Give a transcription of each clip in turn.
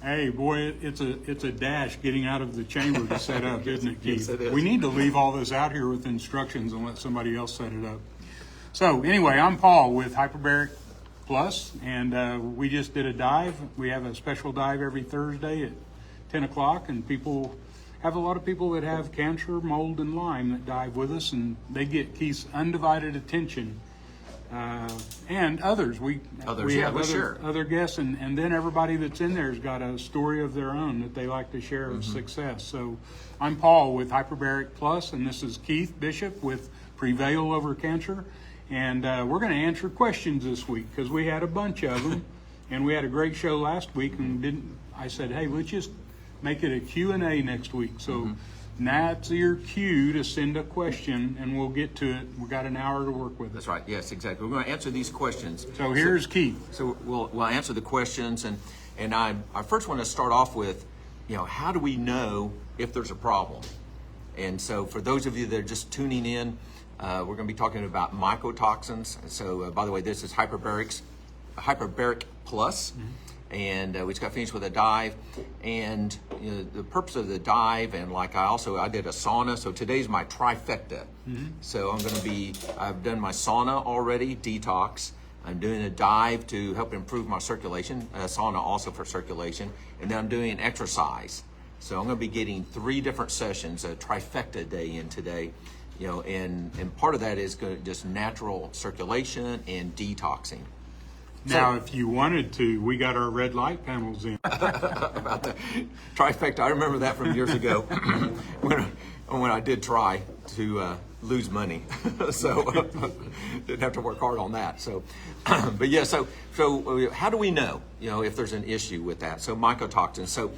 Hey, boy, it's a dash getting out of the chamber to set up, isn't it, Keith? Yes, it is. We need to leave all this out here with instructions and let somebody else set it up. So anyway, I'm Paul with Hyperbaric Plus, and we just did a dive. We have a special dive every Thursday at 10 o'clock, and people have a lot of people that have cancer, mold, and Lyme that dive with us, and they get Keith's undivided attention. And others. We have other guests, and then everybody that's in there's got a story of their own that they like to share of success. So I'm Paul with Hyperbaric Plus, and this is Keith Bishop with Prevail Over Cancer. And we're going to answer questions this week because we had a bunch of them, and we had a great show last week. And I said, hey, let's just make it a Q&A next week. So that's your cue to send a question, and we'll get to it. We've got an hour to work with it. That's right. Yes, exactly. We're going to answer these questions. So here's Keith. So we'll answer the questions, and I first want to start off with, how do we know if there's a problem? And so for those of you that are just tuning in, we're going to be talking about mycotoxins. So by the way, this is Hyperbaric Plus. And we just got finished with a dive, and the purpose of the dive, and like I did a sauna, so today's my trifecta. So I've done my sauna already, detox. I'm doing a dive to help improve my circulation, sauna also for circulation, and then I'm doing exercise. So I'm going to be getting 3 different sessions, a trifecta day in today, and part of that is just natural circulation and detoxing. Now, if you wanted to, we got our red light panels in. About the trifecta, I remember that from years ago when I did try to lose money, so didn't have to work hard on that. So, but yeah, so how do we know, if there's an issue with that? So mycotoxins. So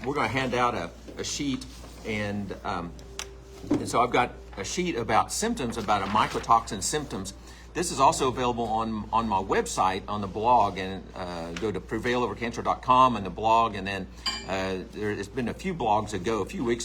we're going to hand out a sheet, and so I've got a sheet about symptoms, about a mycotoxin symptoms. This is also available on my website, on the blog, and go to prevailovercancer.com and the blog, and then there's been a few weeks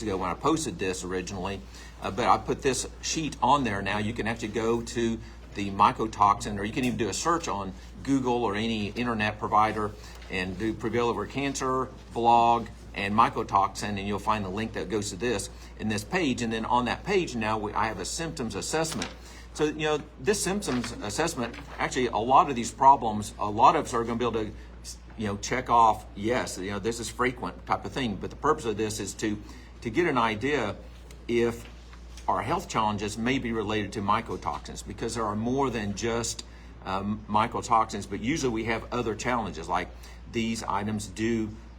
ago when I posted this originally, but I put this sheet on there now. You can actually go to the mycotoxin, or you can even do a search on Google or any internet provider and do Prevail Over Cancer blog and mycotoxin, and you'll find the link that goes to this in this page. And then on that page now, I have a symptoms assessment. So, this symptoms assessment, actually, a lot of these problems, a lot of us are going to be able to, check off, yes, this is frequent type of thing. But the purpose of this is to get an idea if our health challenges may be related to mycotoxins, because there are more than just mycotoxins, but usually we have other challenges, like these items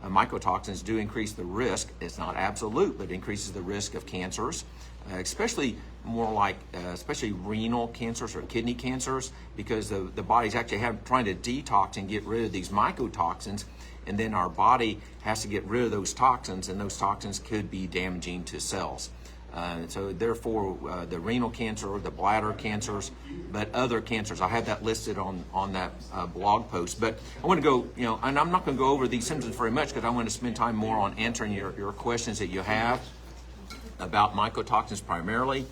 mycotoxins do increase the risk. It's not absolute, but it increases the risk of cancers, especially renal cancers or kidney cancers, because the body's actually trying to detox and get rid of these mycotoxins, and then our body has to get rid of those toxins, and those toxins could be damaging to cells. So therefore, the renal cancer, the bladder cancers, but other cancers, I have that listed on that blog post. But I want to go, and I'm not going to go over these symptoms very much because I want to spend time more on answering your questions that you have about mycotoxins primarily.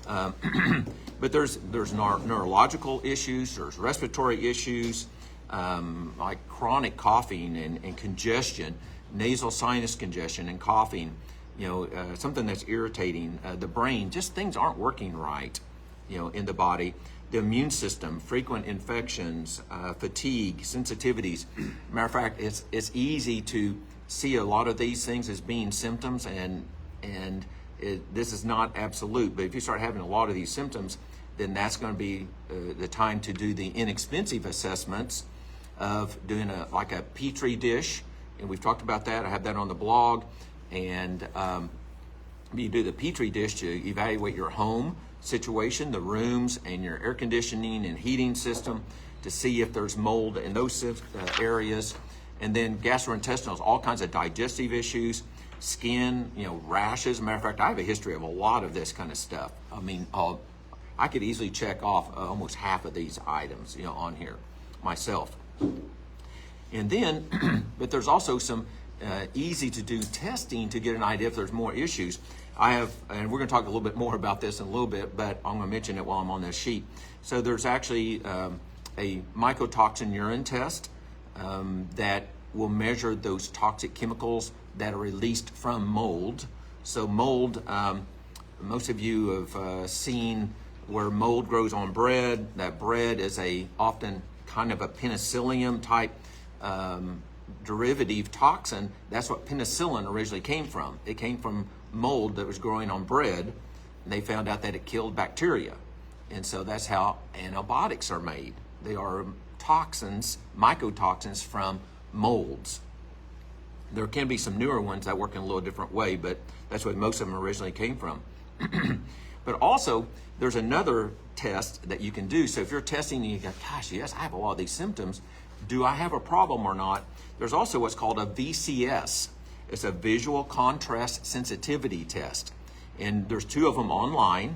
But there's neurological issues, there's respiratory issues, like chronic coughing and congestion, nasal sinus congestion and coughing, something that's irritating the brain, just things aren't working right, in the body. The immune system, frequent infections, fatigue, sensitivities. Matter of fact, it's easy to see a lot of these things as being symptoms, and this is not absolute, but if you start having a lot of these symptoms, then that's going to be the time to do the inexpensive assessments of doing a Petri dish, and we've talked about that. I have that on the blog, and you do the Petri dish to evaluate your home situation, the rooms, and your air conditioning and heating system to see if there's mold in those areas, and then gastrointestinal, all kinds of digestive issues, skin, rashes. Matter of fact, I have a history of a lot of this kind of stuff. I mean, I could easily check off almost half of these items, on here myself. And then, but there's also some easy to do testing to get an idea if there's more issues. I have, and we're going to talk a little bit more about this in a little bit, but I'm going to mention it while I'm on this sheet. So there's actually a mycotoxin urine test that will measure those toxic chemicals that are released from mold. So mold, most of you have seen where mold grows on bread. That bread is often kind of a penicillium type derivative toxin. That's what penicillin originally came from. It came from mold that was growing on bread, and they found out that it killed bacteria. And so that's how antibiotics are made. They are toxins, mycotoxins from molds. There can be some newer ones that work in a little different way, but that's where most of them originally came from. But also, there's another test that you can do. So if you're testing and you go, gosh, yes, I have a lot of these symptoms. Do I have a problem or not? There's also what's called a VCS. It's a visual contrast sensitivity test. And there's two of them online.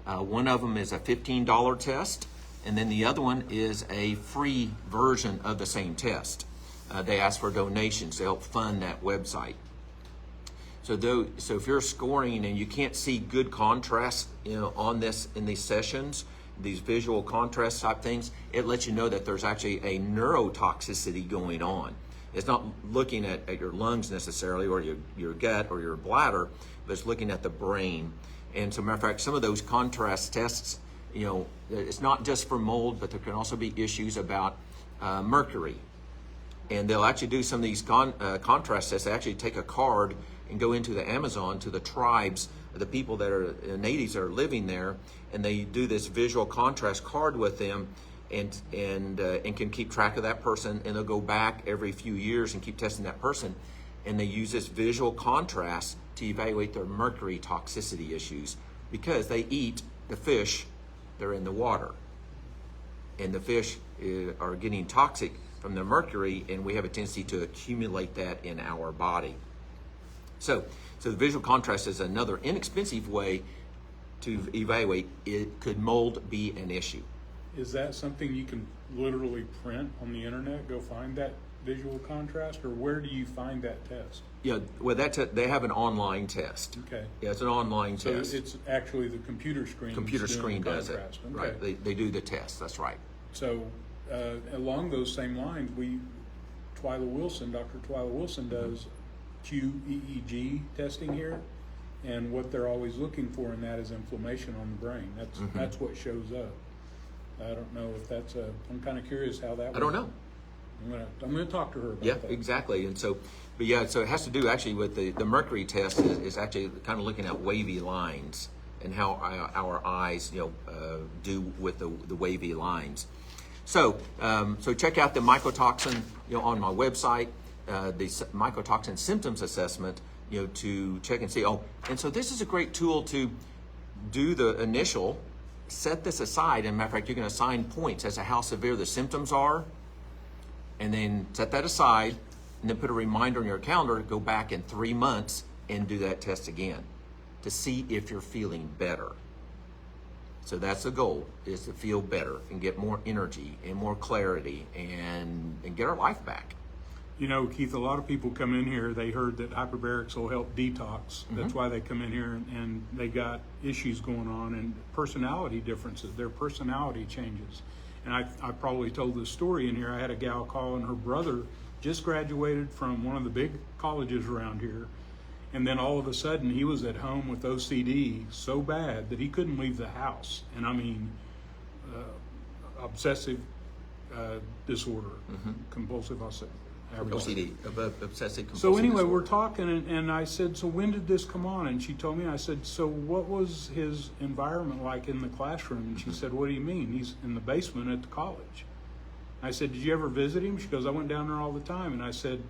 One of them is a $15 test, and then the other one is a free version of the same test. They ask for donations to help fund that website. So if you're scoring and you can't see good contrast, on this in these sessions, these visual contrast type things, it lets you know that there's actually a neurotoxicity going on. It's not looking at your lungs necessarily, or your gut or your bladder, but it's looking at the brain. And so, matter of fact, some of those contrast tests, it's not just for mold, but there can also be issues about mercury. And they'll actually do some of these contrast tests. They actually take a card and go into the Amazon to the tribes, the people that are natives that are living there, and they do this visual contrast card with them, and can keep track of that person. And they'll go back every few years and keep testing that person, and they use this visual contrast to evaluate their mercury toxicity issues, because they eat the fish that are in the water, and the fish are getting toxic from the mercury, and we have a tendency to accumulate that in our body. So the visual contrast is another inexpensive way to evaluate could mold be an issue. Is that something you can literally print on the internet, go find that visual contrast, or where do you find that test? Yeah, well, they have an online test. Okay. Yeah, it's an online test. So it's actually the computer screen. Computer screen does it. Okay. Right. They do the test. That's right. So along those same lines, Dr. Twyla Wilson does QEEG testing here, and what they're always looking for in that is inflammation on the brain. That's what shows up. I don't know if that's I'm kind of curious how that works. I don't know. I'm gonna talk to her about that. Yeah, exactly. And so, so it has to do actually with the mercury test is actually kind of looking at wavy lines and how our eyes, do with the wavy lines. So check out the mycotoxin, on my website, the mycotoxin symptoms assessment, to check and see. Oh, and so this is a great tool to do the initial. Set this aside, and matter of fact, you can assign points as to how severe the symptoms are, and then set that aside, and then put a reminder on your calendar to go back in 3 months and do that test again to see if you're feeling better. So that's the goal, is to feel better and get more energy and more clarity and get our life back. Keith, a lot of people come in here, they heard that hyperbarics will help detox. That's why they come in here, and they got issues going on and personality differences. Their personality changes. And I probably told this story in here. I had a gal call, and her brother just graduated from one of the big colleges around here. And then all of a sudden, he was at home with OCD so bad that he couldn't leave the house. And I mean, obsessive disorder, compulsive OCD, obsessive compulsive So anyway, disorder. we're talking, and I said, so when did this come on? And she told me, I said, so what was his environment like in the classroom? And she said, what do you mean? He's in the basement at the college. I said, did you ever visit him? She goes, I went down there all the time. And I said,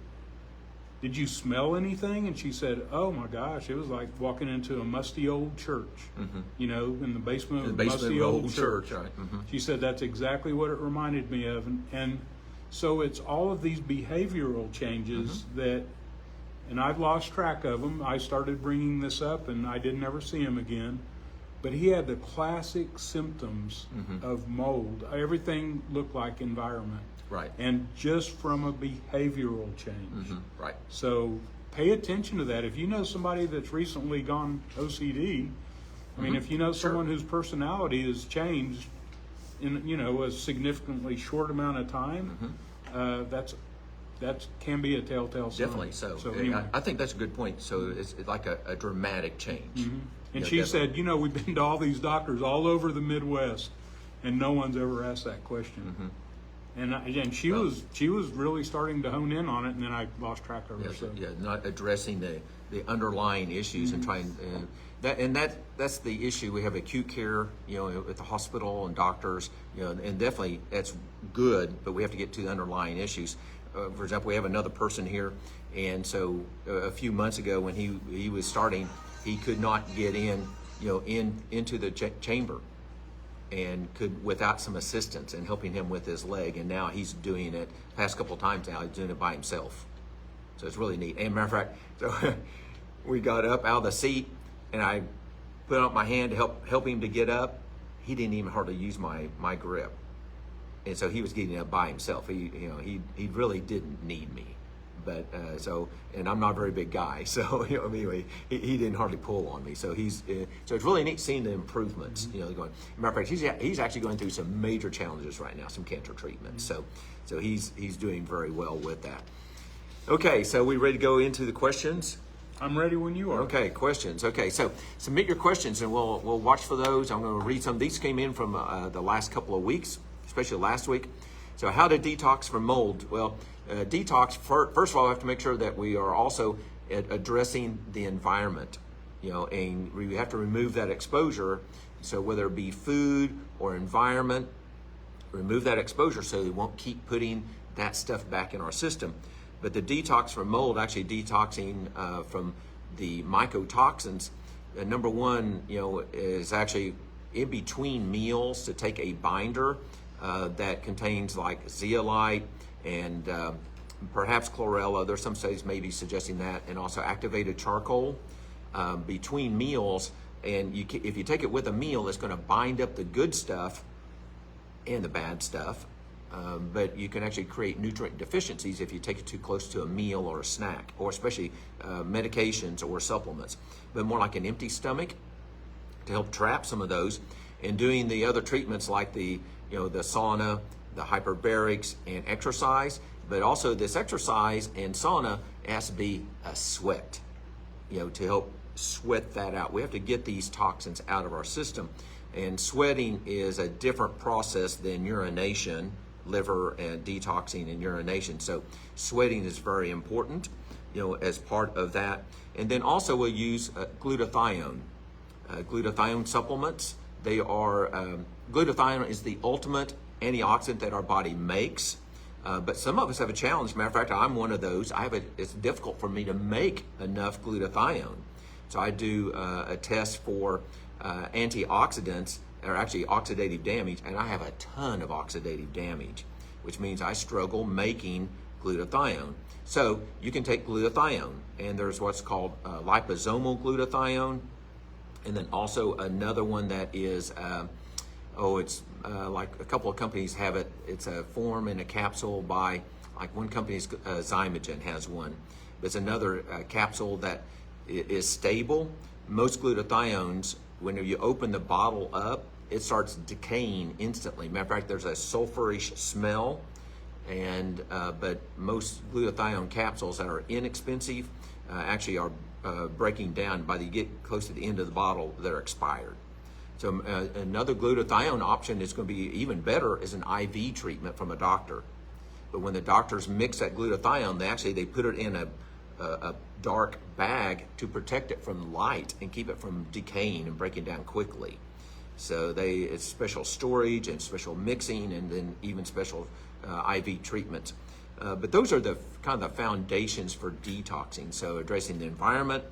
did you smell anything? And she said, oh my gosh, it was like walking into a musty old church, in the basement of a musty old church. Right. She said, that's exactly what it reminded me of. And so it's all of these behavioral changes that, and I've lost track of them. I started bringing this up, and I didn't ever see him again. But he had the classic symptoms of mold. Everything looked like environment. Right. And just from a behavioral change. Right. So pay attention to that. If you know somebody that's recently gone OCD, I mean, if you know someone whose personality has changed in a significantly short amount of time, that's that can be a telltale sign. Definitely. So anyway. I think that's a good point. So it's like a dramatic change. And she said, we've been to all these doctors all over the Midwest, and no one's ever asked that question. And she was really starting to hone in on it, and then I lost track of her. Yes, So. yeah, not addressing the underlying issues and trying that's the issue. We have acute care, at the hospital and doctors, and definitely that's good, but we have to get to the underlying issues. For example, we have another person here, and so a few months ago when he was starting, he could not get into the chamber, and could without some assistance and helping him with his leg, and now he's doing it. Past couple of times now, he's doing it by himself. So it's really neat. And matter of fact, so we got up out of the seat, and I put out my hand to help him to get up. He didn't even hardly use my grip, and so he was getting up by himself. He really didn't need me. But and I'm not a very big guy, so anyway, he didn't hardly pull on me. So so it's really neat seeing the improvements. Going. Matter of fact, he's actually going through some major challenges right now, some cancer treatments. So he's doing very well with that. Okay, so we ready to go into the questions? I'm ready when you are. Okay, questions. Okay, so submit your questions, and we'll watch for those. I'm going to read some. These came in from the last couple of weeks, especially last week. So how to detox from mold? Well, detox, first of all, we have to make sure that we are also addressing the environment, and we have to remove that exposure. So whether it be food or environment, remove that exposure so we won't keep putting that stuff back in our system. But the detox from mold, actually detoxing from the mycotoxins, number one, is actually in between meals to take a binder that contains like zeolite and perhaps chlorella. There's some studies maybe suggesting that, and also activated charcoal between meals. And if you take it with a meal, it's going to bind up the good stuff and the bad stuff. But you can actually create nutrient deficiencies if you take it too close to a meal or a snack, or especially medications or supplements. But more like an empty stomach to help trap some of those, and doing the other treatments like the sauna, the hyperbarics, and exercise. But also this exercise and sauna has to be a sweat, to help sweat that out. We have to get these toxins out of our system. And sweating is a different process than urination, liver and detoxing and urination. So sweating is very important, as part of that. And then also we'll use glutathione. Glutathione supplements. They are, glutathione is the ultimate antioxidant that our body makes. But some of us have a challenge. Matter of fact, I'm one of those. It's difficult for me to make enough glutathione. So I do a test for antioxidants, or actually oxidative damage, and I have a ton of oxidative damage, which means I struggle making glutathione. So you can take glutathione, and there's what's called liposomal glutathione, and then also another one that is, it's like a couple of companies have it. It's a form in a capsule by, like one company's Zymogen has one. There's another capsule that is stable. Most glutathiones, when you open the bottle up, it starts decaying instantly. Matter of fact, there's a sulfurish smell, and but most glutathione capsules that are inexpensive actually are breaking down by the get close to the end of the bottle, they're expired. So another glutathione option is going to be even better is an IV treatment from a doctor. But when the doctors mix that glutathione, they put it in a dark bag to protect it from light and keep it from decaying and breaking down quickly. So it's special storage and special mixing, and then even special IV treatments. But those are the kind of the foundations for detoxing. So addressing the environment,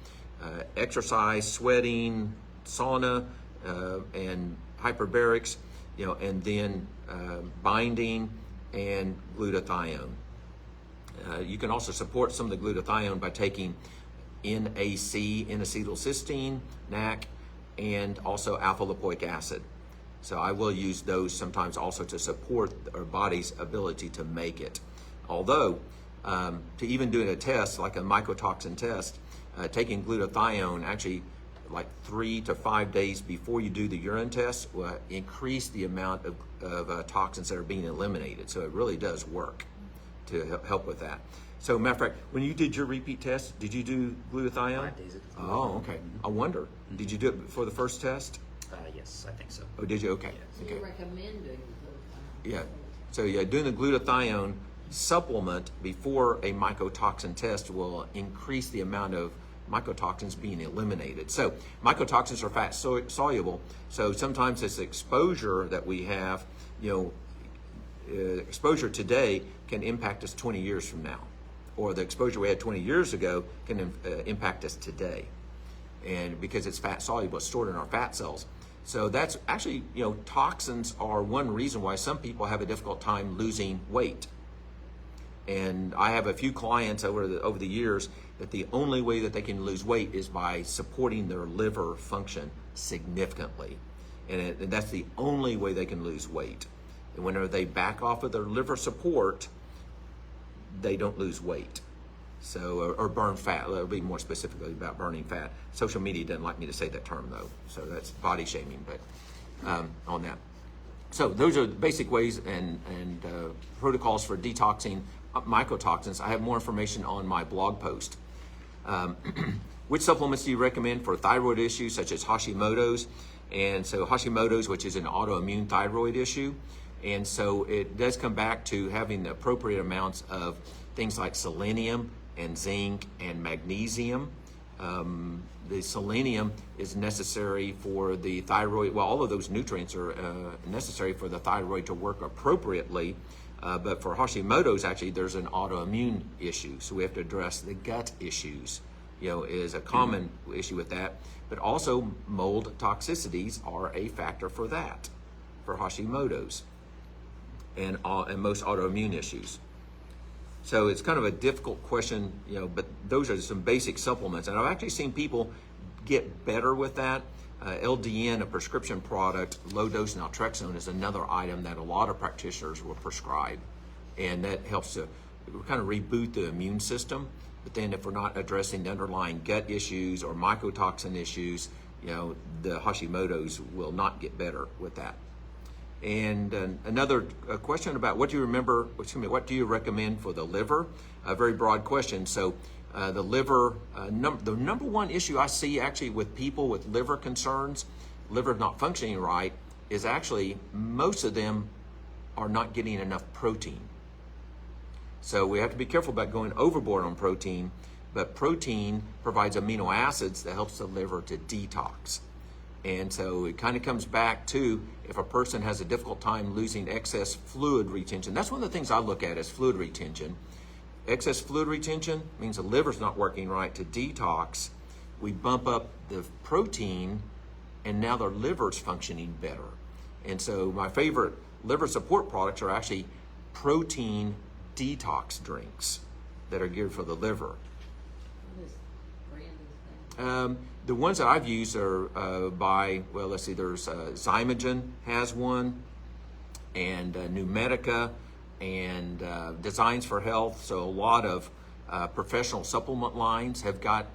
exercise, sweating, sauna, and hyperbarics, and then binding and glutathione. You can also support some of the glutathione by taking NAC, N-acetylcysteine, NAC, and also alpha-lipoic acid. So I will use those sometimes also to support our body's ability to make it. Although, to even doing a test, like a mycotoxin test, taking glutathione actually like 3 to 5 days before you do the urine test will increase the amount of toxins that are being eliminated. So it really does work to help with that. So, matter of fact, when you did your repeat test, did you do glutathione? 5 days ago. Oh, okay. I wonder. Did you do it before the first test? Yes, I think so. Oh, did you? Okay. So Okay. you recommend doing the Yeah. So yeah, doing the glutathione supplement before a mycotoxin test will increase the amount of mycotoxins being eliminated. So mycotoxins are fat soluble. So sometimes this exposure that we have, exposure today can impact us 20 years from now, or the exposure we had 20 years ago can impact us today, and because it's fat soluble, it's stored in our fat cells. So that's actually, toxins are one reason why some people have a difficult time losing weight. And I have a few clients over the years that the only way that they can lose weight is by supporting their liver function significantly. And that's the only way they can lose weight. And whenever they back off of their liver support, they don't lose weight. So, or burn fat. It'll be more specifically about burning fat. Social media doesn't like me to say that term though, so that's body shaming. But on that, so those are the basic ways and protocols for detoxing mycotoxins. I have more information on my blog post. Which supplements do you recommend for thyroid issues such as Hashimoto's? And so Hashimoto's, which is an autoimmune thyroid issue, and so it does come back to having the appropriate amounts of things like selenium and zinc and magnesium. The selenium is necessary for the thyroid. Well, all of those nutrients are necessary for the thyroid to work appropriately. But for Hashimoto's, actually, there's an autoimmune issue. So we have to address the gut issues, is a common issue with that. But also mold toxicities are a factor for that, for Hashimoto's and most autoimmune issues. So it's kind of a difficult question, but those are some basic supplements. And I've actually seen people get better with that. LDN, a prescription product, low-dose naltrexone, is another item that a lot of practitioners will prescribe. And that helps to kind of reboot the immune system. But then if we're not addressing the underlying gut issues or mycotoxin issues, the Hashimoto's will not get better with that. And another question about what do you recommend for the liver? A very broad question. So the liver, the number one issue I see actually with people with liver concerns, liver not functioning right, is actually most of them are not getting enough protein. So we have to be careful about going overboard on protein, but protein provides amino acids that helps the liver to detox. And so it kind of comes back to if a person has a difficult time losing excess fluid retention. That's one of the things I look at is fluid retention. Excess fluid retention means the liver's not working right to detox. We bump up the protein, and now their liver's functioning better. And so my favorite liver support products are actually protein detox drinks that are geared for the liver. What is brand is that? The ones that I've used are there's Zymogen has one, and Numedica, and Designs for Health. So a lot of professional supplement lines have got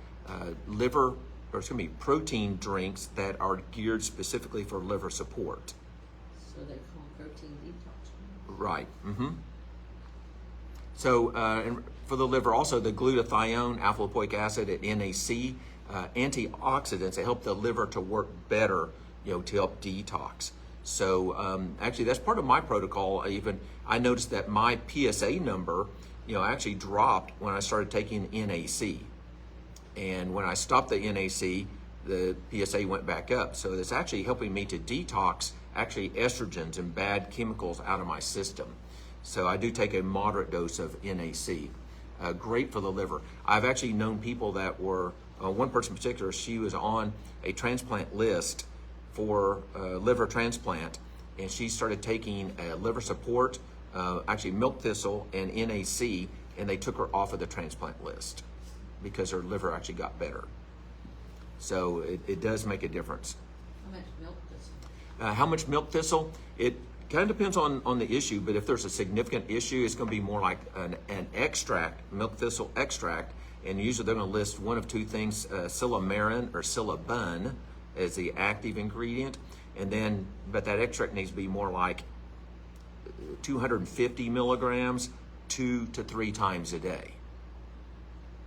protein drinks that are geared specifically for liver support. So they call protein detox. Right. Mm-hmm. So and for the liver, also the glutathione, alpha lipoic acid, and NAC, antioxidants that help the liver to work better, to help detox. So actually, that's part of my protocol. Even I noticed that my PSA number, actually dropped when I started taking NAC, and when I stopped the NAC, the PSA went back up. So it's actually helping me to detox actually estrogens and bad chemicals out of my system. So I do take a moderate dose of NAC. Great for the liver. I've actually known people that were, one person in particular, she was on a transplant list for liver transplant, and she started taking liver support, actually milk thistle and NAC, and they took her off of the transplant list because her liver actually got better. So it does make a difference. How much milk does How much milk thistle? It kind of depends on the issue, but if there's a significant issue, it's going to be more like an extract, milk thistle extract, and usually they're going to list one of two things, silymarin or silabun as the active ingredient, but that extract needs to be more like 250 milligrams 2 to 3 times a day.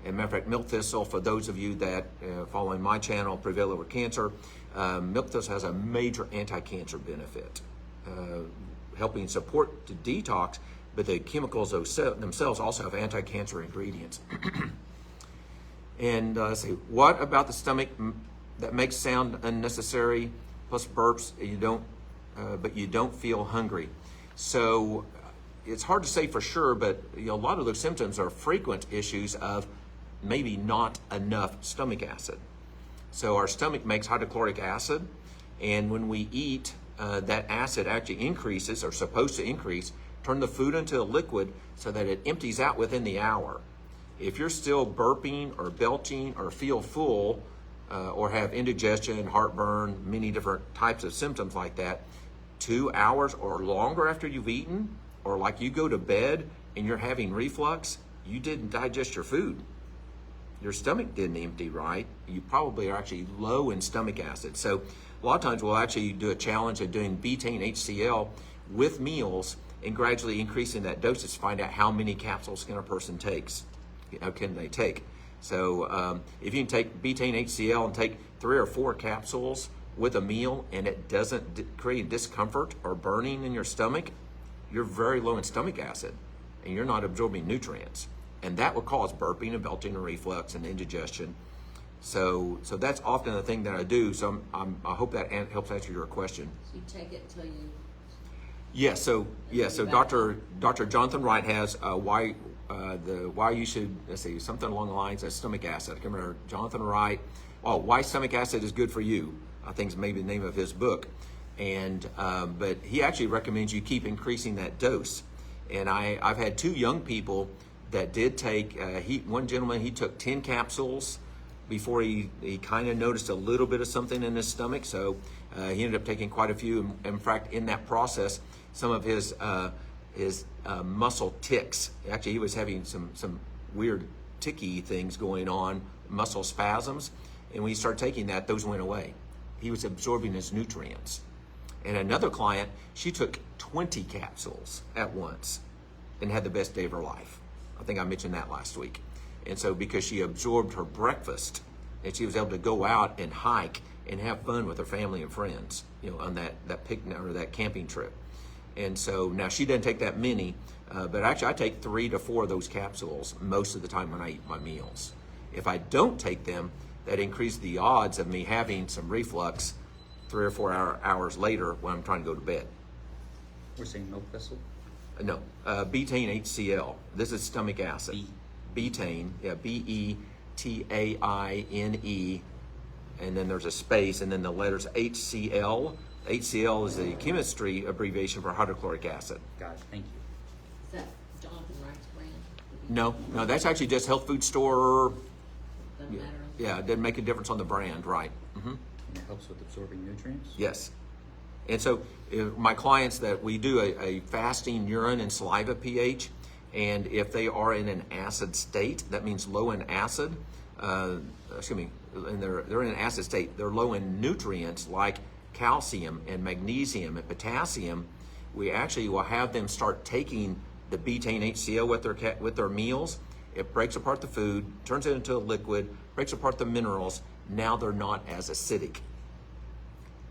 As a matter of fact, milk thistle, for those of you that following my channel, Prevail Over Cancer, milk thistle has a major anti-cancer benefit, helping support the detox, but the chemicals themselves also have anti-cancer ingredients. And let's see, what about the stomach that makes sound unnecessary, plus burps, but you don't feel hungry? So it's hard to say for sure, but a lot of those symptoms are frequent issues of maybe not enough stomach acid. So our stomach makes hydrochloric acid, and when we eat, that acid actually increases, or supposed to increase, turn the food into a liquid so that it empties out within the hour. If you're still burping or belching or feel full, or have indigestion, heartburn, many different types of symptoms like that, 2 hours or longer after you've eaten, or like you go to bed and you're having reflux, you didn't digest your food. Your stomach didn't empty right. You probably are actually low in stomach acid. So a lot of times we'll actually do a challenge of doing betaine HCl with meals and gradually increasing that dosage to find out how many capsules can a person takes. Can they take? So if you can take betaine HCl and take 3 or 4 capsules with a meal and it doesn't create discomfort or burning in your stomach, you're very low in stomach acid and you're not absorbing nutrients. And that will cause burping and belching and reflux and indigestion. So that's often the thing that I do. So I hope that helps answer your question. So you take it until you. Yes. So Dr. Jonathan Wright has why you should, let's see, something along the lines of stomach acid. I can remember Jonathan Wright. Oh, why stomach acid is good for you, I think is maybe the name of his book. And but he actually recommends you keep increasing that dose. And I've had 2 young people that did take, one gentleman, he took 10 capsules before he kind of noticed a little bit of something in his stomach. So he ended up taking quite a few. In fact, in that process, some of his muscle tics, actually he was having some weird ticky things going on, muscle spasms. And when he started taking that, those went away. He was absorbing his nutrients. And another client, she took 20 capsules at once and had the best day of her life. I think I mentioned that last week. And so because she absorbed her breakfast and she was able to go out and hike and have fun with her family and friends, on that picnic or that camping trip. And so now she doesn't take that many, but actually I take 3 to 4 of those capsules most of the time when I eat my meals. If I don't take them, that increases the odds of me having some reflux 3 or 4 hours later when I'm trying to go to bed. We're saying milk thistle? No, betaine HCl. This is stomach acid. Betaine, yeah, Betaine, and then there's a space, and then the letters HCl. HCl is the chemistry abbreviation for hydrochloric acid. Got it, thank you. Is that Jonathan Wright's brand? No, that's actually just health food store. Doesn't matter. Yeah, it doesn't make a difference on the brand, right? Mm-hmm. And it helps with absorbing nutrients? Yes. And so my clients that we do a fasting urine and saliva pH, and if they are in an acid state, that means low in acid, and they're in an acid state, they're low in nutrients like calcium and magnesium and potassium, we actually will have them start taking the betaine HCl with their meals. It breaks apart the food, turns it into a liquid, breaks apart the minerals. Now they're not as acidic.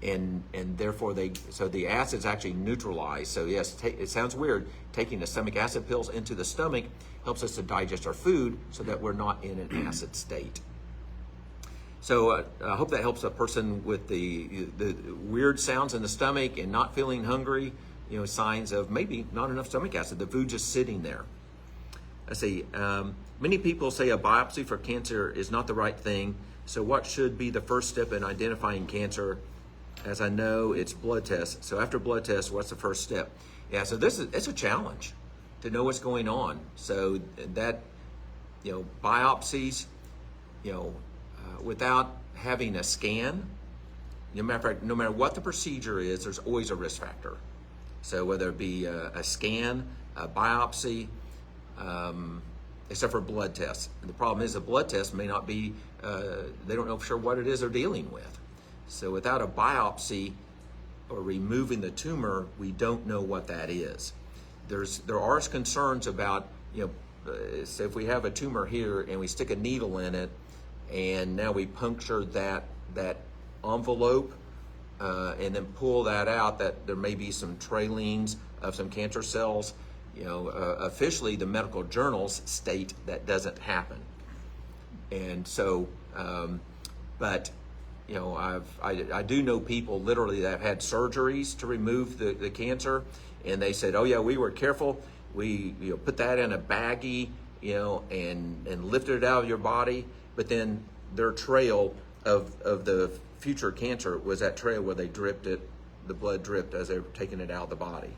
And therefore so the acid's actually neutralized. So yes, it sounds weird. Taking the stomach acid pills into the stomach helps us to digest our food so that we're not in an acid state. So I hope that helps a person with the weird sounds in the stomach and not feeling hungry, signs of maybe not enough stomach acid, the food just sitting there. Let's see, many people say a biopsy for cancer is not the right thing. So what should be the first step in identifying cancer? As I know, it's blood tests. So after blood tests, what's the first step? Yeah, so it's a challenge to know what's going on. So that, biopsies, without having a scan, no matter what the procedure is, there's always a risk factor. So whether it be a scan, a biopsy, except for blood tests. And the problem is the blood test may not be, they don't know for sure what it is they're dealing with. So without a biopsy or removing the tumor, we don't know what that is. There are concerns about so if we have a tumor here and we stick a needle in it, and now we puncture that envelope, and then pull that out, that there may be some trailings of some cancer cells. Officially the medical journals state that doesn't happen. And so, but I do know people literally that have had surgeries to remove the cancer, and they said, oh yeah, we were careful. We put that in a baggie, and lifted it out of your body. But then their trail of the future cancer was that trail where they dripped it, the blood dripped as they were taking it out of the body.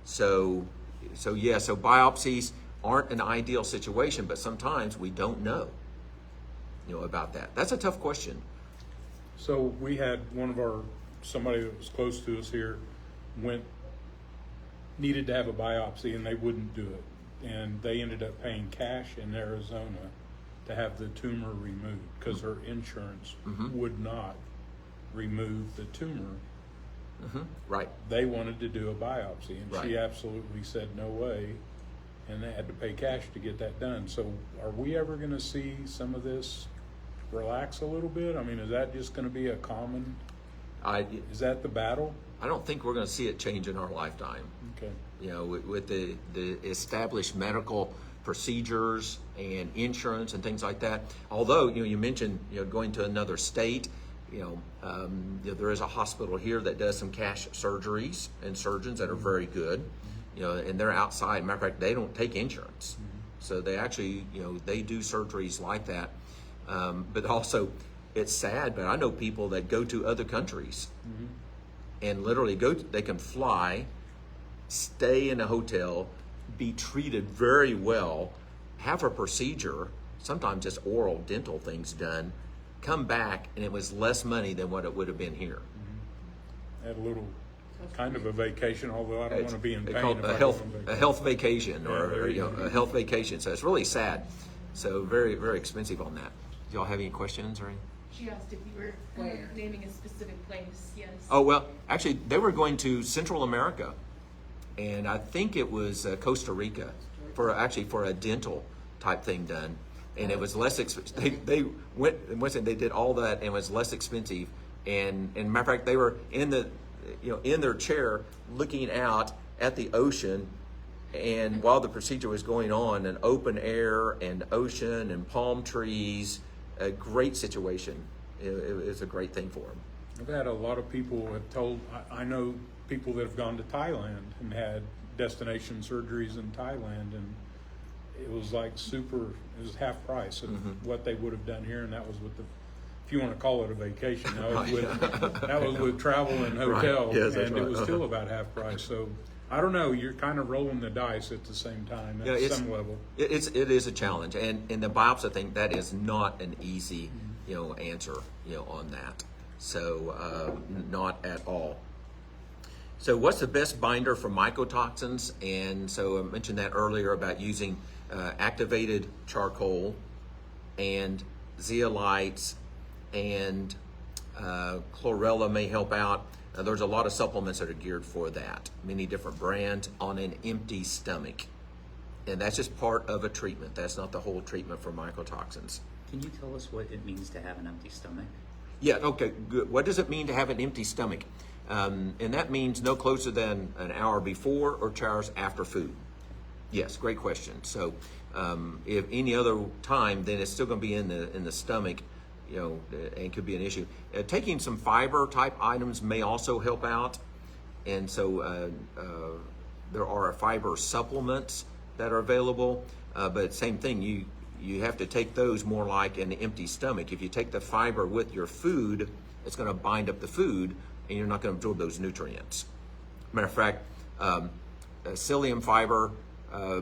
So biopsies aren't an ideal situation, but sometimes we don't know, about that. That's a tough question. So we had somebody that was close to us here needed to have a biopsy and they wouldn't do it. And they ended up paying cash in Arizona to have the tumor removed because her insurance would not remove the tumor. Right. They wanted to do a biopsy, and Right. she absolutely said no way, and they had to pay cash to get that done. So are we ever going to see some of this relax a little bit? I mean, is that just going to be a common, is that the battle? I don't think we're going to see it change in our lifetime. Okay. With the established medical procedures and insurance and things like that. Although, you mentioned, going to another state, there is a hospital here that does some cash surgeries and surgeons that are very good, and they're outside. Matter of fact, they don't take insurance. So they actually, they do surgeries like that. But also, it's sad, but I know people that go to other countries and literally they can fly, stay in a hotel, be treated very well, have a procedure, sometimes just oral dental things done, come back, and it was less money than what it would have been here. Had a little kind of a vacation, although I don't want to be in They pain. call it if a I health go on a vacation. health vacation, Yeah, or there you go. a health vacation. So it's really sad. So very, very expensive on that. Do y'all have any questions or anything? She asked if you were naming a specific place. Yes. Oh, well, actually, they were going to Central America, and I think it was Costa Rica for a dental type thing done, and it was less expensive. They went and they did all that, and it was less expensive. And matter of fact, they were in their chair looking out at the ocean, and while the procedure was going on, an open air and ocean and palm trees, a great situation. It was a great thing for them. I've had a lot of people have told, I know people that have gone to Thailand and had destination surgeries in Thailand, and it was like it was half price of what they would have done here, and that was with if you want to call it a vacation, that was with travel and hotel, Right. Yes, that's and it right. was still about half price. So I don't know, you're kind of rolling the dice at the same time at some level. It is a challenge, and the biopsy thing, that is not an easy answer on that. So not at all. So what's the best binder for mycotoxins? And so I mentioned that earlier about using activated charcoal and zeolites, and chlorella may help out. There's a lot of supplements that are geared for that, many different brands on an empty stomach. And that's just part of a treatment. That's not the whole treatment for mycotoxins. Can you tell us what it means to have an empty stomach? Yeah, okay, good. What does it mean to have an empty stomach? And that means no closer than an hour before or 2 hours after food. Yes, great question. So if any other time, then it's still going to be in the stomach, and could be an issue. Taking some fiber type items may also help out. And so there are fiber supplements that are available, but same thing, you have to take those more like an empty stomach. If you take the fiber with your food, it's going to bind up the food, and you're not going to absorb those nutrients. Matter of fact, psyllium fiber,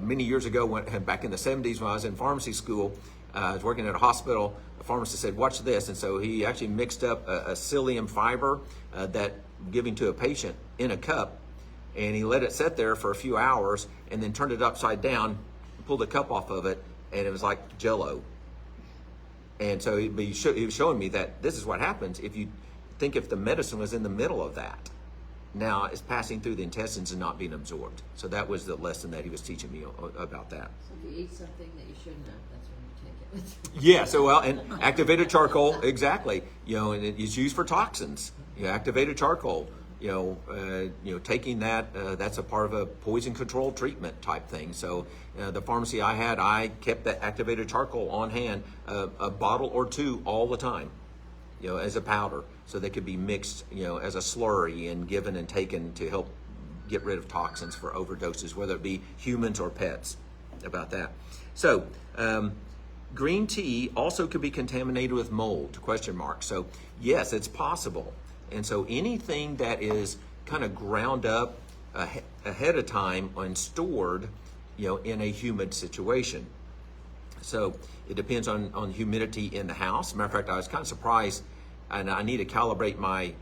many years ago, back in the 70s when I was in pharmacy school, I was working at a hospital. The pharmacist said, watch this. And so he actually mixed up a psyllium fiber that giving to a patient in a cup, and he let it sit there for a few hours and then turned it upside down, pulled the cup off of it, and it was like Jell-O. And so he was showing me that this is what happens if you think if the medicine was in the middle of that. now is passing through the intestines and not being absorbed. So that was the lesson that he was teaching me about that. So if you eat something that you shouldn't have, that's when you take it. Yeah, so well, and activated charcoal, exactly. And it's used for toxins. Activated charcoal. Taking that, that's a part of a poison control treatment type thing. So the pharmacy I kept that activated charcoal on hand, a bottle or two all the time, as a powder, so they could be mixed, as a slurry and given and taken to help get rid of toxins for overdoses, whether it be humans or pets, about that. So, green tea also could be contaminated with mold, ? So yes, it's possible. And so anything that is kind of ground up ahead of time and stored, in a humid situation. So it depends on humidity in the house. Matter of fact, I was kind of surprised, and I need to calibrate my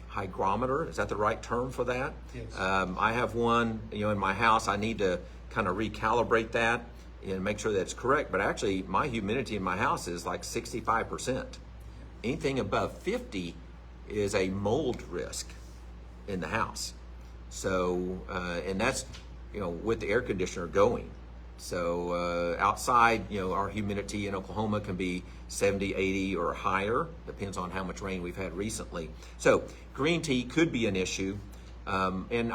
hygrometer. Is that the right term for that? Yes. I have one, in my house. I need to kind of recalibrate that and make sure that it's correct. But actually, my humidity in my house is like 65%. Anything above 50 is a mold risk in the house. So, and that's, with the air conditioner going. So outside, our humidity in Oklahoma can be 70, 80 or higher, depends on how much rain we've had recently. So green tea could be an issue. And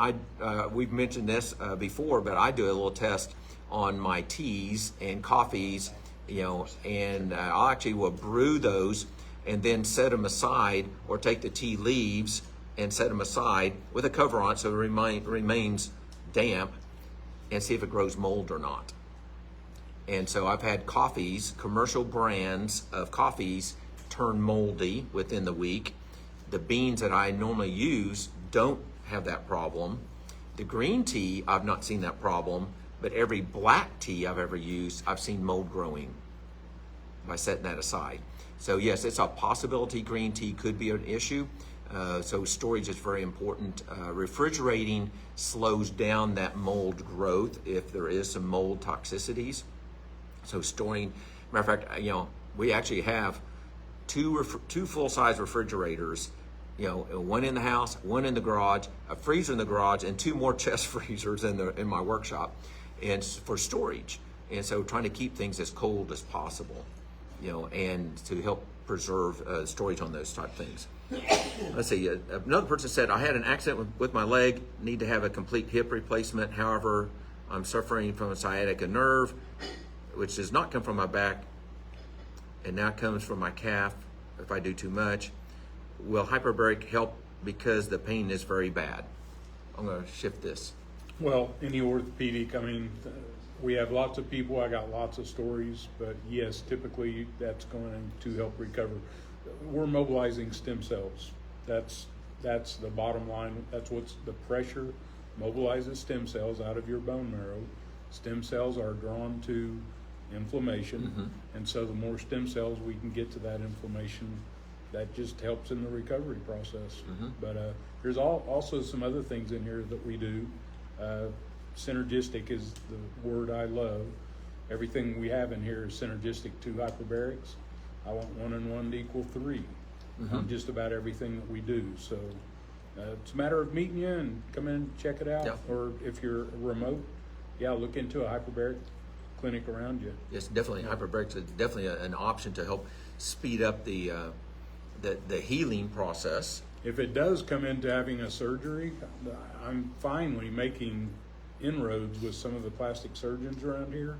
we've mentioned this before, but I do a little test on my teas and coffees, and I actually will brew those and then set them aside, or take the tea leaves and set them aside with a cover on it so it remains damp, and see if it grows mold or not. And so I've had coffees, commercial brands of coffees, turn moldy within the week. The beans that I normally use don't have that problem. The green tea, I've not seen that problem, but every black tea I've ever used, I've seen mold growing by setting that aside. So yes, it's a possibility green tea could be an issue. So storage is very important. Refrigerating slows down that mold growth if there is some mold toxicities. So storing, matter of fact, we actually have two full-size refrigerators, one in the house, one in the garage, a freezer in the garage, and two more chest freezers in my workshop, and for storage. And so trying to keep things as cold as possible, and to help preserve storage on those type things. Let's see, another person said, I had an accident with my leg, need to have a complete hip replacement. However, I'm suffering from a sciatica nerve, which does not come from my back, and now comes from my calf if I do too much. Will hyperbaric help because the pain is very bad? I'm going to shift this. Well, any orthopedic, we have lots of people, I got lots of stories, but yes, typically that's going to help recover. We're mobilizing stem cells. That's the bottom line. That's what's the pressure mobilizes stem cells out of your bone marrow. Stem cells are drawn to inflammation, and so the more stem cells we can get to that inflammation, that just helps in the recovery process. But there's also some other things in here that we do. Synergistic is the word I love. Everything we have in here is synergistic to hyperbarics. I want 1 and 1 to equal 3 on just about everything that we do. So it's a matter of meeting you and come in and check it out. Yeah. Or if you're remote, look into a hyperbaric clinic around you. Yes, definitely. Hyperbaric is definitely an option to help speed up the healing process. If it does come into having a surgery, I'm finally making inroads with some of the plastic surgeons around here.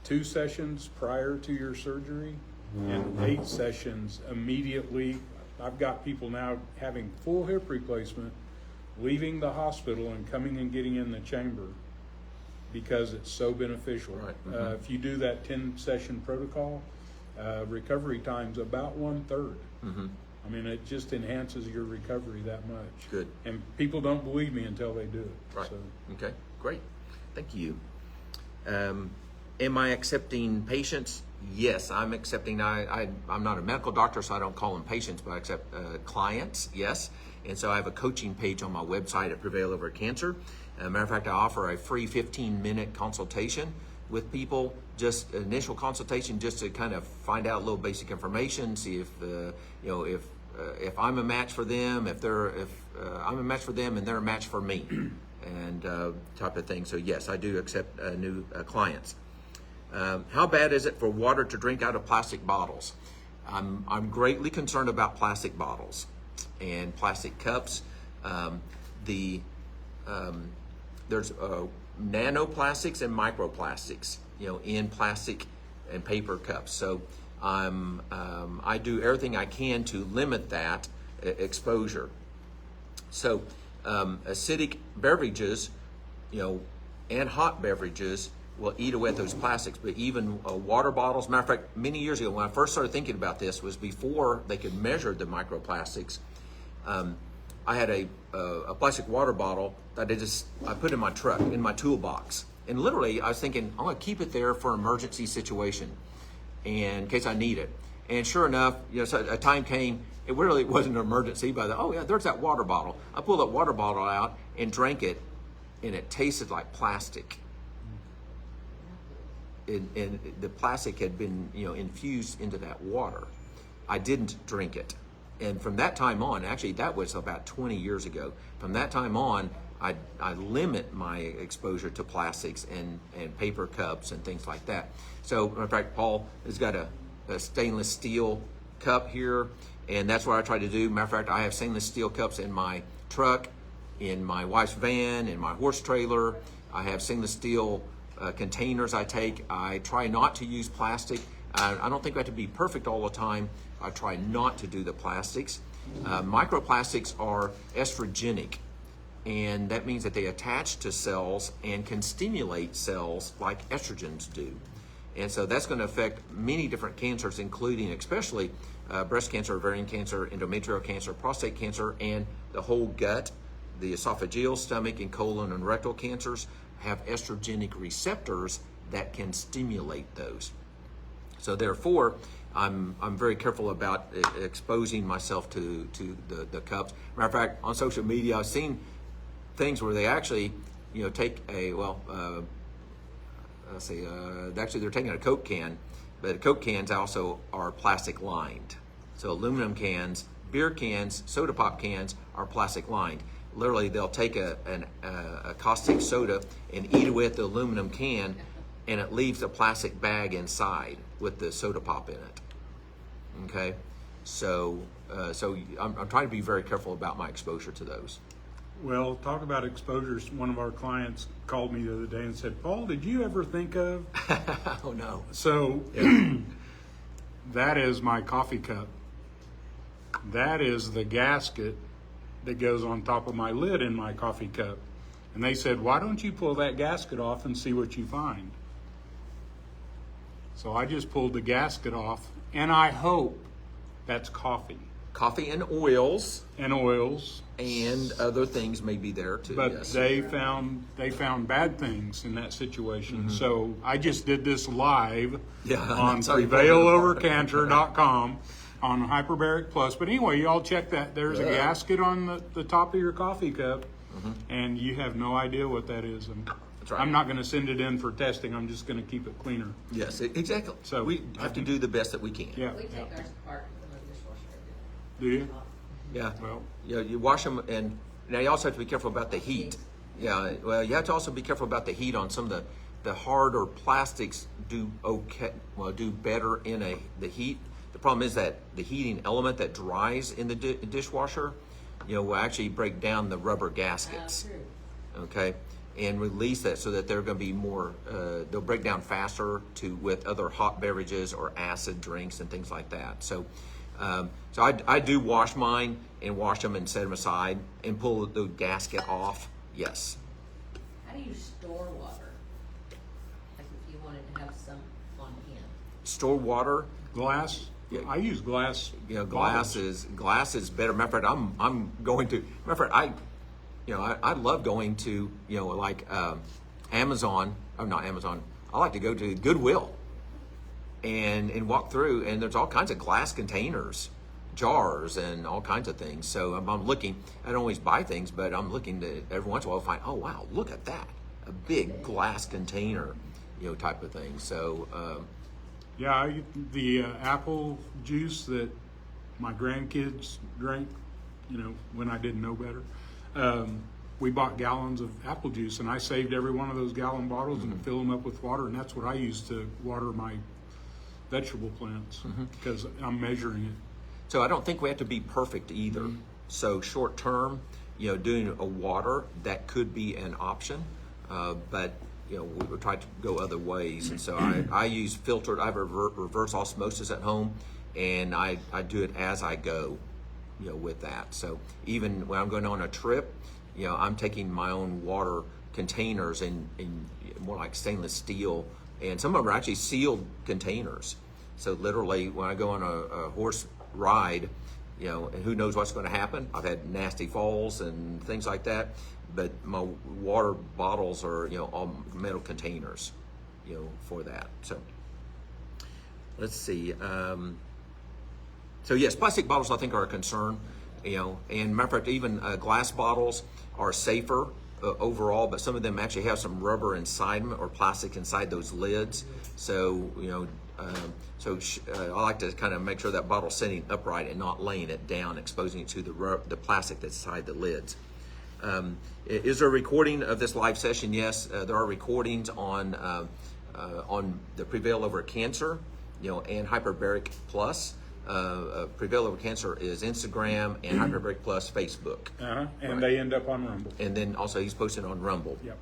2 sessions prior to your surgery and 8 sessions immediately. I've got people now having full hip replacement, leaving the hospital and coming and getting in the chamber because it's so beneficial. Right. If you do that 10-session protocol, recovery time's about 1/3. It just enhances your recovery that much. Good. And people don't believe me until they do it. Right. So. Okay, great. Thank you. Am I accepting patients? Yes, I'm accepting. I'm not a medical doctor, so I don't call them patients, but I accept clients, yes. And so I have a coaching page on my website at Prevail Over Cancer. Matter of fact, I offer a free 15-minute consultation with people, just initial consultation, just to kind of find out a little basic information, see if if I'm a match for them, if I'm a match for them and they're a match for me, and type of thing. So yes, I do accept new clients. How bad is it for water to drink out of plastic bottles? I'm greatly concerned about plastic bottles and plastic cups. There's nanoplastics and microplastics, in plastic and paper cups. So I do everything I can to limit that exposure. So acidic beverages, and hot beverages will eat away at those plastics, but even water bottles. Matter of fact, many years ago when I first started thinking about this was before they could measure the microplastics. I had a plastic water bottle that I put in my truck, in my toolbox. And literally I was thinking, I'm gonna keep it there for an emergency situation and in case I need it. And sure enough, so a time came, it really wasn't an emergency, but there's that water bottle. I pulled that water bottle out and drank it, and it tasted like plastic. And the plastic had been, infused into that water. I didn't drink it. And from that time on, actually that was about 20 years ago, from that time on, I limit my exposure to plastics and paper cups and things like that. So, in fact, Paul has got a stainless steel cup here, and that's what I try to do. Matter of fact, I have stainless steel cups in my truck, in my wife's van, in my horse trailer. I have stainless steel containers I take. I try not to use plastic. I don't think I have to be perfect all the time. I try not to do the plastics. Microplastics are estrogenic, and that means that they attach to cells and can stimulate cells like estrogens do. And so that's going to affect many different cancers, including especially breast cancer, ovarian cancer, endometrial cancer, prostate cancer, and the whole gut. The esophageal, stomach, and colon and rectal cancers have estrogenic receptors that can stimulate those. So therefore, I'm very careful about exposing myself to the cups. Matter of fact, on social media, I've seen things where they actually, take actually they're taking a Coke can, but Coke cans also are plastic lined. So aluminum cans, beer cans, soda pop cans are plastic lined. Literally, they'll take a caustic soda and eat away at the aluminum can, and it leaves a plastic bag inside with the soda pop in it. Okay, so I'm trying to be very careful about my exposure to those. Well, talk about exposures. One of our clients called me the other day and said, Paul, did you ever think of? Oh no. So that is my coffee cup. That is the gasket that goes on top of my lid in my coffee cup. And they said, why don't you pull that gasket off and see what you find? So I just pulled the gasket off, and I hope that's coffee. Coffee and oils. And oils. And other things may be there too. But yes. they found bad things in that situation. Mm-hmm. So I just did this live on PrevailOverCancer.com on Hyperbaric Plus. But anyway, y'all check that. There's a gasket on the top of your coffee cup, and you have no idea what that is. That's right. I'm not going to send it in for testing. I'm just going to keep it cleaner. Yes, exactly. So we have to do the best that we can. Yeah. We take ours apart and put in the dishwasher. Do you? Yeah. Well. Yeah, you wash them, and now you also have to be careful about the heat. Yeah. Well, you have to also be careful about the heat on some of the harder plastics. Do better in the heat. The problem is that the heating element that dries in the dishwasher, will actually break down the rubber gaskets. Okay, and release that so that they're going to be more. They'll break down faster with other hot beverages or acid drinks and things like that. So I do wash mine and wash them and set them aside and pull the gasket off. Yes. How do you store water? Like if you wanted to have some on hand. Store water. Glass. Yeah. I use glass. Glass is better. Matter of fact, I'm going to. Matter of fact, I love going to like Amazon. Oh, not Amazon. I like to go to Goodwill and walk through, and there's all kinds of glass containers, jars, and all kinds of things. So I'm looking. I don't always buy things, but I'm looking to every once in a while find. Oh wow, look at that! A big glass container, type of thing. So. Yeah, the apple juice that my grandkids drank, when I didn't know better. We bought gallons of apple juice, and I saved every one of those gallon bottles and fill them up with water, and that's what I use to water my vegetable plants because I'm measuring it. So I don't think we have to be perfect either. So short term, doing a water, that could be an option, but we try to go other ways. And so I use filtered. I have reverse osmosis at home, and I do it as I go, with that. So even when I'm going on a trip, I'm taking my own water containers in more like stainless steel, and some of them are actually sealed containers. So literally, when I go on a horse ride, and who knows what's going to happen. I've had nasty falls and things like that, but my water bottles are, all metal containers, for that. So let's see. So yes, plastic bottles I think are a concern, and matter of fact, even glass bottles are safer overall, but some of them actually have some rubber inside them or plastic inside those lids. So, I like to kind of make sure that bottle's sitting upright and not laying it down, exposing it to the plastic that's inside the lids. Is there a recording of this live session? Yes, there are recordings on the Prevail Over Cancer, and Hyperbaric Plus. Prevail Over Cancer is Instagram, and Hyperbaric Plus Facebook. And Right. they end up on Rumble. And then also he's posted on Rumble. Yep.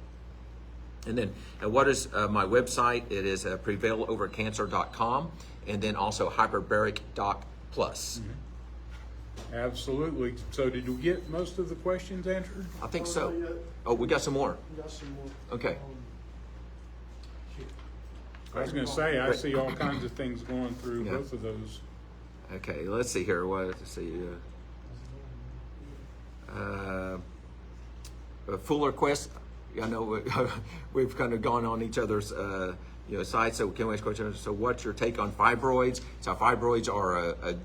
And then what is my website? It is prevailovercancer.com, and then also hyperbaric.plus. Absolutely. So did we get most of the questions answered? I think so. Oh, we got some more. We got some more. Okay. I was going to say, I see all kinds of things going through Yeah. both of those. Okay, let's see here. Let's see. Fuller Quest. I know we've kind of gone on each other's sides. So can we ask questions? So what's your take on fibroids? So fibroids are a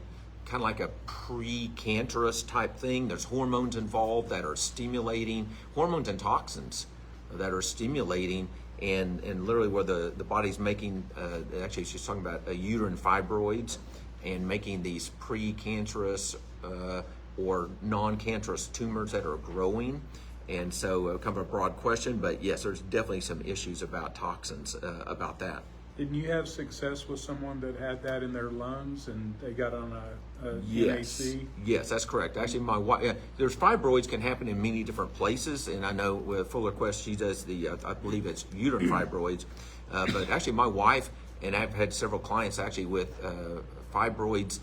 kind of like a pre-cancerous type thing. There's hormones involved that are stimulating, hormones and toxins that are stimulating, and literally where the body's making, actually she's talking about uterine fibroids and making these pre-cancerous or non-cancerous tumors that are growing. And so kind of a broad question, but yes, there's definitely some issues about toxins about that. Didn't you have success with someone that had that in their lungs and they got on a Yes, NAC? yes, that's correct. Actually, my wife, there's fibroids can happen in many different places, and I know with Fuller Quest, she does the, I believe it's uterine fibroids, but actually my wife, and I've had several clients actually with fibroids,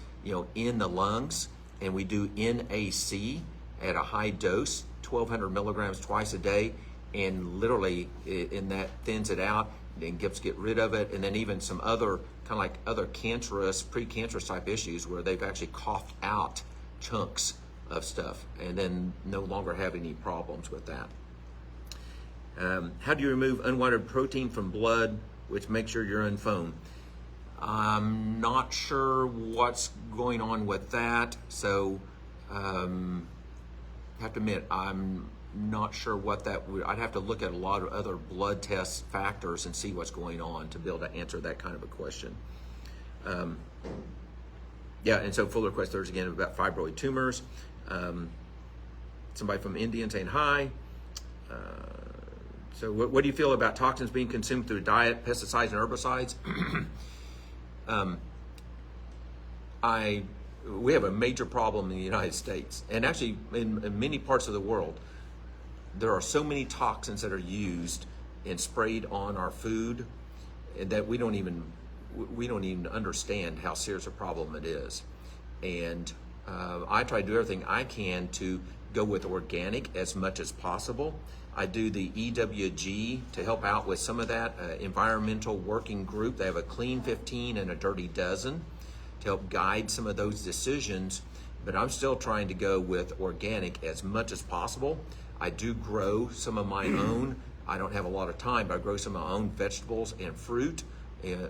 in the lungs, and we do NAC at a high dose, 1,200 milligrams twice a day, and literally in that thins it out and get rid of it. And then even some other kind of like other cancerous, pre-cancerous type issues where they've actually coughed out chunks of stuff and then no longer have any problems with that. How do you remove unwanted protein from blood, which makes your urine foam? I'm not sure what's going on with that, so have to admit, I'm not sure what that would. I'd have to look at a lot of other blood test factors and see what's going on to be able to answer that kind of a question. Yeah, and so Fuller Quest, there's again about fibroid tumors. Somebody from India saying hi. So what do you feel about toxins being consumed through diet, pesticides, and herbicides? We have a major problem in the United States, and actually in many parts of the world. There are so many toxins that are used and sprayed on our food that we don't even understand how serious a problem it is. And I try to do everything I can to go with organic as much as possible. I do the EWG to help out with some of that environmental working group. They have a clean 15 and a dirty dozen to help guide some of those decisions, but I'm still trying to go with organic as much as possible. I do grow some of my own. I don't have a lot of time, but I grow some of my own vegetables and fruit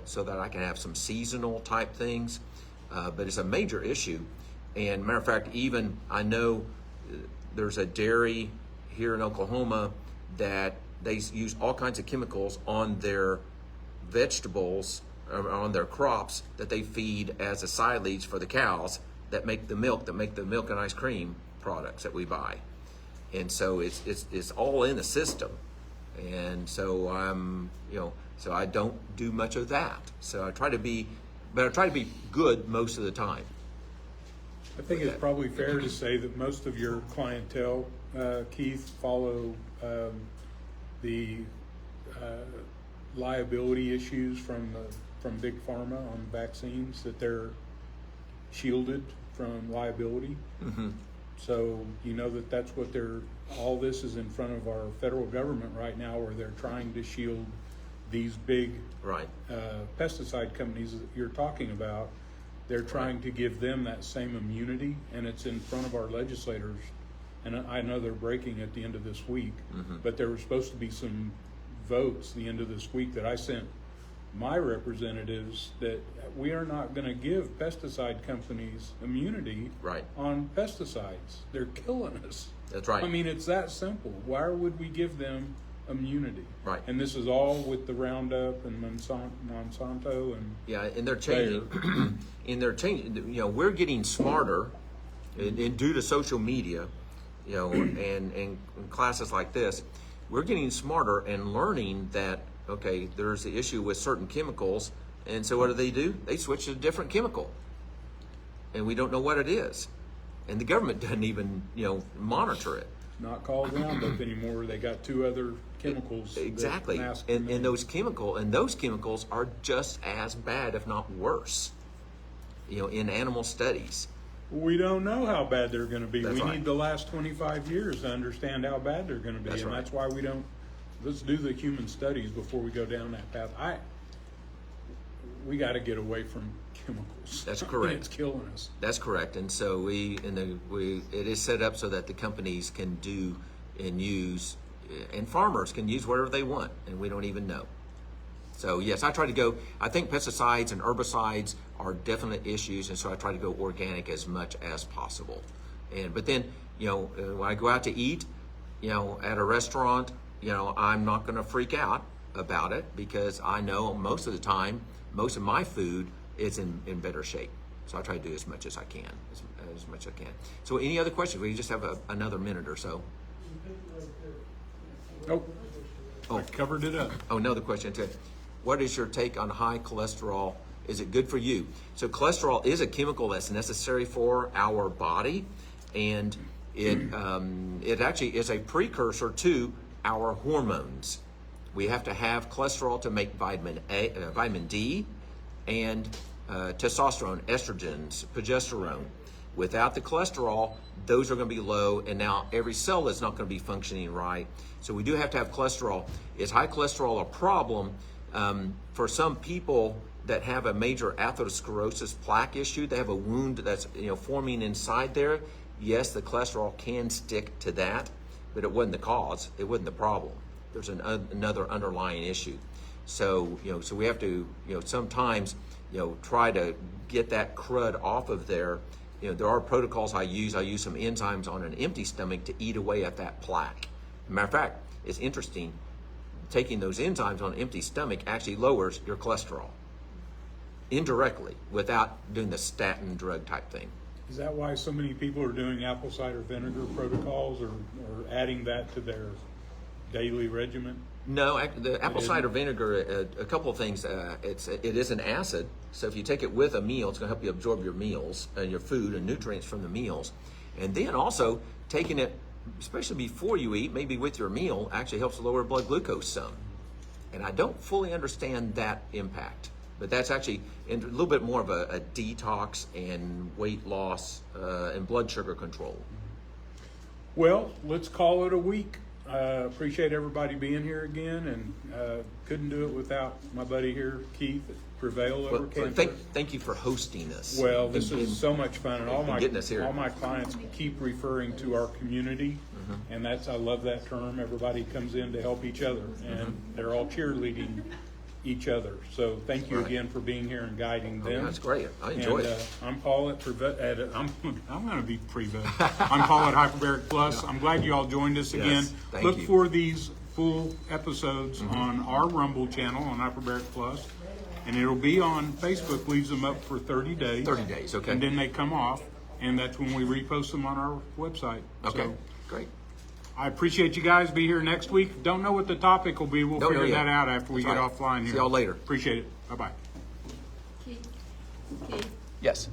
so that I can have some seasonal type things. But it's a major issue. And matter of fact, even I know there's a dairy here in Oklahoma that they use all kinds of chemicals on their vegetables, on their crops that they feed as a silage for the cows, that make the milk and ice cream products that we buy. And so it's all in the system. And so so I don't do much of that. So I try to be good most of the time. I think it's probably fair to say that most of your clientele, Keith, follow the liability issues from Big Pharma on vaccines, that they're shielded from liability. Mm-hmm. So you know that's what all this is in front of our federal government right now, where they're trying to shield these big Right. pesticide companies that you're talking about. They're trying to give them that same immunity, and it's in front of our legislators. And I know they're breaking at the end of this week, but there were supposed to be some votes the end of this week that I sent my representatives, that we are not going to give pesticide companies immunity Right. on pesticides. They're killing us. That's right. I mean, it's that simple. Why would we give them immunity? Right. And this is all with the Roundup and Monsanto and Yeah, and they're changing. And they're changing. You know, we're getting smarter, and due to social media, you know, and classes like this, we're getting smarter and learning that, okay, there's the issue with certain chemicals, and so what do? They switch to a different chemical, and we don't know what it is, and the government doesn't even, monitor it. not called Roundup anymore. They got 2 other chemicals. that Exactly, mask and them. those chemicals are just as bad, if not worse, in animal studies. We don't know how bad they're going to be. That's We right. need the last 25 years to understand how bad they're going to be. That's and right. that's why we don't, let's do the human studies before we go down that path. We got to get away from chemicals. That's I mean, correct. it's killing us. That's correct, and so it is set up so that the companies can do and use, and farmers can use whatever they want, and we don't even know. So yes, I think pesticides and herbicides are definite issues, and so I try to go organic as much as possible. But then, when I go out to eat, at a restaurant, I'm not going to freak out about it, because I know most of the time, most of my food is in better shape. So I try to do as much as I can, as much as I can. So any other questions? We just have another minute or so. I covered it up. Oh, another question too. What is your take on high cholesterol? Is it good for you? So cholesterol is a chemical that's necessary for our body, and it actually is a precursor to our hormones. We have to have cholesterol to make vitamin D, and testosterone, estrogens, progesterone. Without the cholesterol, those are going to be low, and now every cell is not going to be functioning right. So we do have to have cholesterol. Is high cholesterol a problem? For some people that have a major atherosclerosis plaque issue, they have a wound that's forming inside there. Yes, the cholesterol can stick to that, but it wasn't the cause. It wasn't the problem. There's another underlying issue. So so we have to sometimes try to get that crud off of there. There are protocols I use. I use some enzymes on an empty stomach to eat away at that plaque. Matter of fact, it's interesting. Taking those enzymes on an empty stomach actually lowers your cholesterol indirectly, without doing the statin drug type thing. Is that why so many people are doing apple cider vinegar protocols, or adding that to their daily regimen? No, the apple cider vinegar, a couple of things. It is an acid, so if you take it with a meal, it's going to help you absorb your meals and your food and nutrients from the meals. And then also taking it, especially before you eat, maybe with your meal, actually helps lower blood glucose some. And I don't fully understand that impact, but that's actually a little bit more of a detox and weight loss and blood sugar control. Well, let's call it a week. Appreciate everybody being here again, and couldn't do it without my buddy here, Keith, at Prevail Over Well, Cancer. thank you for hosting us. Well, this And- is so much fun, and all getting us here. my clients keep referring to our community, and I love that term. Everybody comes in to help each other, and they're all cheerleading each other. So thank you Right. again for being here and guiding them. Yeah, that's great. I enjoy And, it. I'm Paul at I'm going to be Prevo. I'm Paul at Hyperbaric Plus. I'm glad you all joined us again. Yes, thank Look you. for these full episodes on our Rumble channel on Hyperbaric Plus. and it'll be on Facebook, leaves them up for 30 days. 30 days, okay. And then they come off, and that's when we repost them on our website. Okay, So, great. I appreciate you guys. Be here next week. Don't know what the topic will be. We'll Don't know figure yet. that out after we That's get right. offline here. See y'all later. Appreciate it. Bye-bye. Keith, Yes.